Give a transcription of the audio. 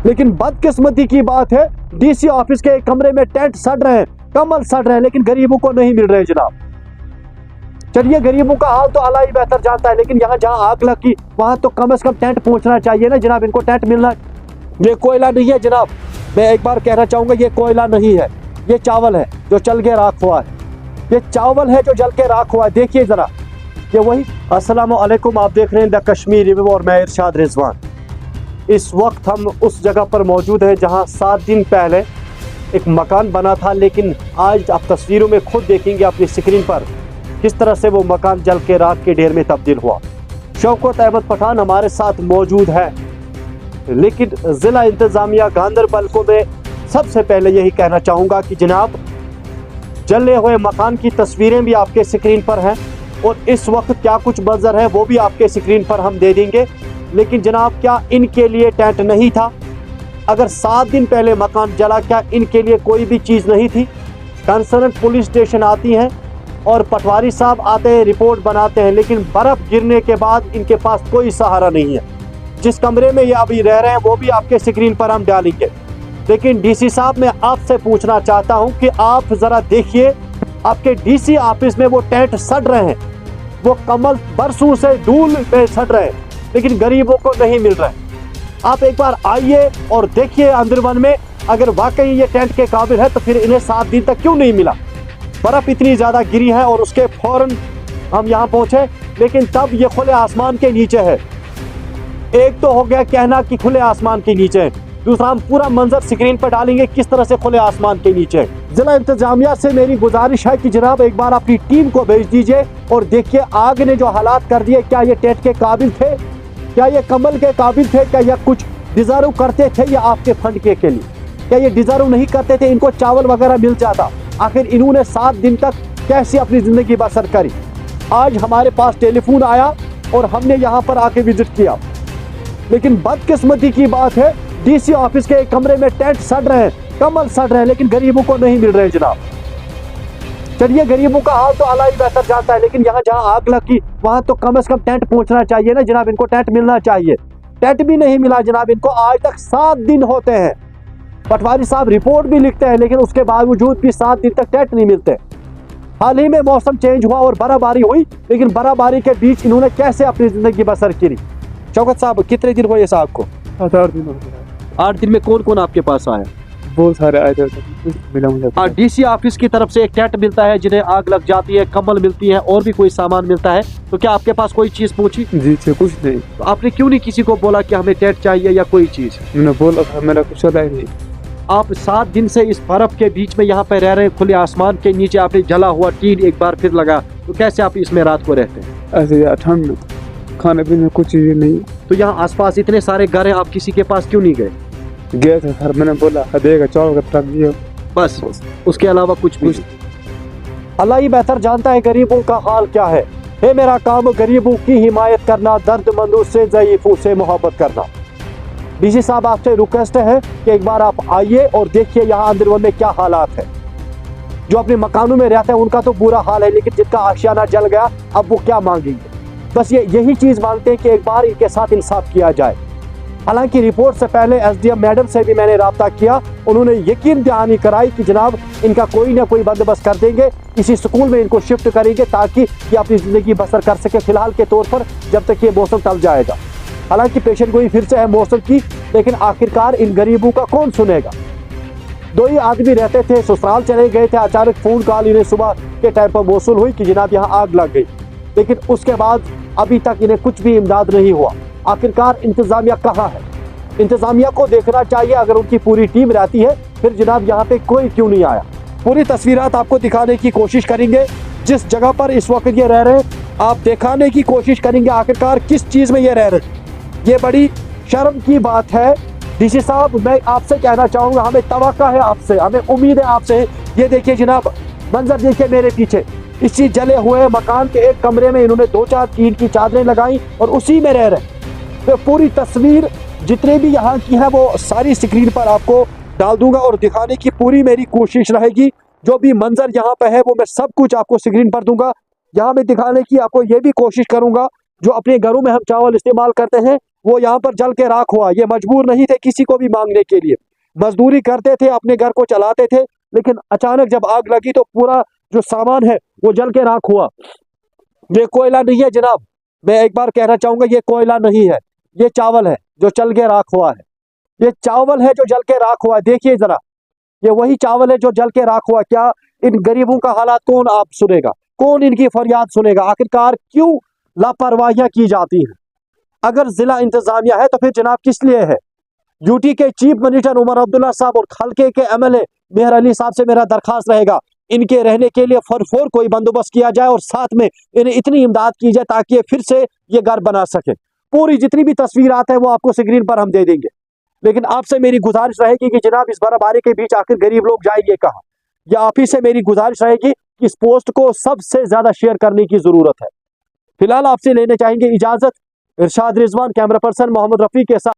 लेकिन बदकिस्मती की बात है, डीसी ऑफिस के एक कमरे में टेंट सड़ रहे हैं, कम्बल सड़ रहे हैं, लेकिन गरीबों को नहीं मिल रहे जनाब। चलिए, गरीबों का हाल तो अल्लाह ही बेहतर जानता है, लेकिन यहाँ जहाँ आग लगी वहां तो कम से कम टेंट पहुंचना चाहिए ना जनाब, इनको टेंट मिलना। ये कोयला नहीं है जनाब, मैं एक बार कहना चाहूंगा, ये कोयला नहीं है, ये चावल है जो चल के राख हुआ है, ये चावल है जो जल के राख हुआ है। देखिए जरा, ये वही। अस्सलामु अलैकुम, आप देख रहे हैं द कश्मीर रिव्यू और मैं इरशाद रिजवान। इस वक्त हम उस जगह पर मौजूद हैं जहां 7 दिन पहले एक मकान बना था, लेकिन आज आप तस्वीरों में खुद देखेंगे अपनी स्क्रीन पर किस तरह से वो मकान जल के राख के ढेर में तब्दील हुआ। शौकत अहमद पठान हमारे साथ मौजूद है, लेकिन जिला इंतजामिया गांधरबल को मैं सबसे पहले यही कहना चाहूँगा कि जनाब, जले हुए मकान की तस्वीरें भी आपके स्क्रीन पर हैं और इस वक्त क्या कुछ मंजर है वो भी आपके स्क्रीन पर हम दे देंगे। लेकिन जनाब, क्या इनके लिए टेंट नहीं था? अगर 7 दिन पहले मकान जला, क्या इनके लिए कोई भी चीज़ नहीं थी? कंसर्न पुलिस स्टेशन आती हैं और पटवारी साहब आते हैं, रिपोर्ट बनाते हैं, लेकिन बर्फ़ गिरने के बाद इनके पास कोई सहारा नहीं है। जिस कमरे में ये अभी रह रहे हैं वो भी आपके स्क्रीन पर हम डालेंगे। लेकिन डीसी साहब, मैं आपसे पूछना चाहता हूं कि आप ज़रा देखिए, आपके डीसी ऑफिस में वो टेंट सड़ रहे हैं, वो कमल बरसों से धूल में सड़ रहे हैं, लेकिन गरीबों को नहीं मिल रहा है। आप एक बार आइए और देखिए अंदरवन में, अगर वाकई ये टेंट के काबिल है तो फिर इन्हें 7 दिन तक क्यों नहीं मिला? बर्फ़ इतनी ज़्यादा गिरी है और उसके फौरन हम यहाँ पहुँचे, लेकिन तब ये खुले आसमान के नीचे है। एक तो हो गया कहना कि खुले आसमान के नीचे है, दूसरा हम पूरा मंजर स्क्रीन पर डालेंगे किस तरह से खुले आसमान के नीचे है। जिला इंतजामिया से मेरी गुजारिश है कि जनाब एक बार अपनी टीम को भेज दीजिए और देखिए आग ने जो हालात कर दिए, क्या ये टेंट के काबिल थे, क्या ये कमल के काबिल थे, क्या ये कुछ डिजर्व करते थे या आपके फंड के लिए? क्या ये डिजर्व नहीं करते थे? इनको चावल वगैरह मिल जाता। आखिर इन्होंने 7 दिन तक कैसे अपनी ज़िंदगी बसर करी? आज हमारे पास टेलीफोन आया और हमने यहाँ पर आके विजिट किया, लेकिन बदकिस्मती की बात है, डीसी ऑफिस के एक कमरे में टेंट सड़ रहे हैं, कम्बल सड़ रहे हैं, लेकिन गरीबों को नहीं मिल रहे जनाब। चलिए, गरीबों का हाल तो अल्लाह ही बेहतर जानता है, लेकिन यहाँ जहाँ आग लगी वहाँ तो कम से कम टेंट पहुँचना चाहिए ना जनाब, इनको टेंट मिलना चाहिए। टेंट भी नहीं मिला जनाब इनको, आज तक 7 दिन होते हैं। पटवारी साहब रिपोर्ट भी लिखते हैं, लेकिन उसके बावजूद भी 7 दिन तक टेंट नहीं मिलते। हाल ही में मौसम चेंज हुआ और बर्फबारी हुई, लेकिन बर्फबारी के बीच इन्होंने कैसे अपनी ज़िंदगी बसर की? शौकत साहब, कितने दिन हुए साहब को? 8 दिन हो गए। 8 दिन में कौन कौन आपके पास आया? बहुत सारे आए थे, मिला मुझे। डीसी ऑफिस की तरफ से एक टेंट मिलता है, जिन्हें आग लग जाती है, कंबल मिलती है और भी कोई सामान मिलता है, तो क्या आपके पास कोई चीज पहुंची? जी कुछ नहीं। तो आपने क्यों नहीं किसी को बोला कि हमें टेंट चाहिए या कोई चीज? मैंने बोला था, मेरा कुछ अदा ही नहीं। आप 7 दिन से इस बर्फ के बीच में यहाँ पे रह रहे हैं, खुले आसमान के नीचे, आपने जला हुआ टीन एक बार फिर लगा, तो कैसे आप इसमें रात को रहते हैं? ऐसे यार, ठंड में खाने पीने में कुछ चीज़ नहीं। तो यहाँ आसपास इतने सारे घर हैं, आप किसी के पास क्यों नहीं गए? गए थे सर, मैंने बोला देगा चावल का ट्रक दिया, बस उसके अलावा कुछ भी? अल्लाह ही बेहतर जानता है गरीबों का हाल क्या है। है मेरा काम गरीबों की हिमायत करना, दर्दमंदों से, ज़ईफ़ों से मोहब्बत करना। डीसी साहब, आपसे रिक्वेस्ट है कि एक बार आप आइए और देखिए यहाँ अंदरवन में क्या हालात है। जो अपने मकानों में रहते हैं उनका तो बुरा हाल है, लेकिन जिनका आशियाना जल गया अब वो क्या मांगेंगे? बस यही चीज़ मांगते हैं कि एक बार इनके साथ इंसाफ किया जाए। हालांकि रिपोर्ट से पहले एसडीएम मैडम से भी मैंने राब्ता किया, उन्होंने यकीन दहानी कराई कि जनाब इनका कोई ना कोई बंदोबस्त कर देंगे, किसी स्कूल में इनको शिफ्ट करेंगे ताकि ये अपनी ज़िंदगी बसर कर सके फिलहाल के तौर पर, जब तक ये मौसम टल जाएगा। हालांकि पेशन गोई फिर से है मौसम की, लेकिन आखिरकार इन गरीबों का कौन सुनेगा? 2 ही आदमी रहते थे, ससुराल चले गए थे, अचानक फ़ोन कॉल इन्हें सुबह के टाइम पर मौसूल हुई कि जनाब यहाँ आग लग गई, लेकिन उसके बाद अभी तक इन्हें कुछ भी इमदाद नहीं हुआ। आखिरकार इंतज़ामिया कहाँ है? इंतज़ामिया को देखना चाहिए। अगर उनकी पूरी टीम रहती है फिर जनाब यहाँ पे कोई क्यों नहीं आया? पूरी तस्वीरात आपको दिखाने की कोशिश करेंगे, जिस जगह पर इस वक्त ये रह रहे हैं आप दिखाने की कोशिश करेंगे आखिरकार किस चीज़ में ये रह रहे हैं। ये बड़ी शर्म की बात है। डीसी साहब, मैं आपसे कहना चाहूँगा, हमें तवक्का है आपसे, हमें उम्मीद है आपसे। ये देखिए जनाब, मंजर देखिए मेरे पीछे, इसी जले हुए मकान के एक कमरे में इन्होंने 2-4 टीन की चादरें लगाई और उसी में रह रहे। तो पूरी तस्वीर जितने भी यहाँ की है वो सारी स्क्रीन पर आपको डाल दूंगा और दिखाने की पूरी मेरी कोशिश रहेगी। जो भी मंजर यहाँ पे है वो मैं सब कुछ आपको स्क्रीन पर दूंगा। यहाँ मैं दिखाने की आपको ये भी कोशिश करूँगा, जो अपने घरों में हम चावल इस्तेमाल करते हैं वो यहाँ पर जल के राख हुआ। ये मजबूर नहीं थे किसी को भी मांगने के लिए, मजदूरी करते थे, अपने घर को चलाते थे, लेकिन अचानक जब आग लगी तो पूरा जो सामान है वो जल के राख हुआ। ये कोयला नहीं है जनाब, मैं एक बार कहना चाहूंगा, ये कोयला नहीं है, ये चावल है जो जल के राख हुआ है। ये चावल है जो जल के राख हुआ है। देखिए जरा, ये वही चावल है जो जल के राख हुआ। क्या इन गरीबों का हालात कौन आप सुनेगा, कौन इनकी फरियाद सुनेगा? आखिरकार क्यों लापरवाहियां की जाती हैं? अगर जिला इंतजामिया है तो फिर जनाब किस लिए है? यूटी के चीफ मिनिस्टर उमर अब्दुल्ला साहब और हल्के के एमएलए मेहर अली साहब से मेरा दरखास्त रहेगा, इनके रहने के लिए फॉर कोई बंदोबस्त किया जाए और साथ में इन्हें इतनी इमदाद की जाए ताकि ये फिर से ये घर बना सके। पूरी जितनी भी तस्वीरात है वो आपको स्क्रीन पर हम दे देंगे, लेकिन आपसे मेरी गुजारिश रहेगी कि जनाब इस बर्फबारी के बीच आखिर गरीब लोग जाएंगे कहाँ? या आप ही से मेरी गुजारिश रहेगी कि इस पोस्ट को सबसे ज्यादा शेयर करने की जरूरत है। फिलहाल आपसे लेने चाहेंगे इजाजत। इरशाद रिजवान, कैमरा पर्सन मोहम्मद रफी के साथ।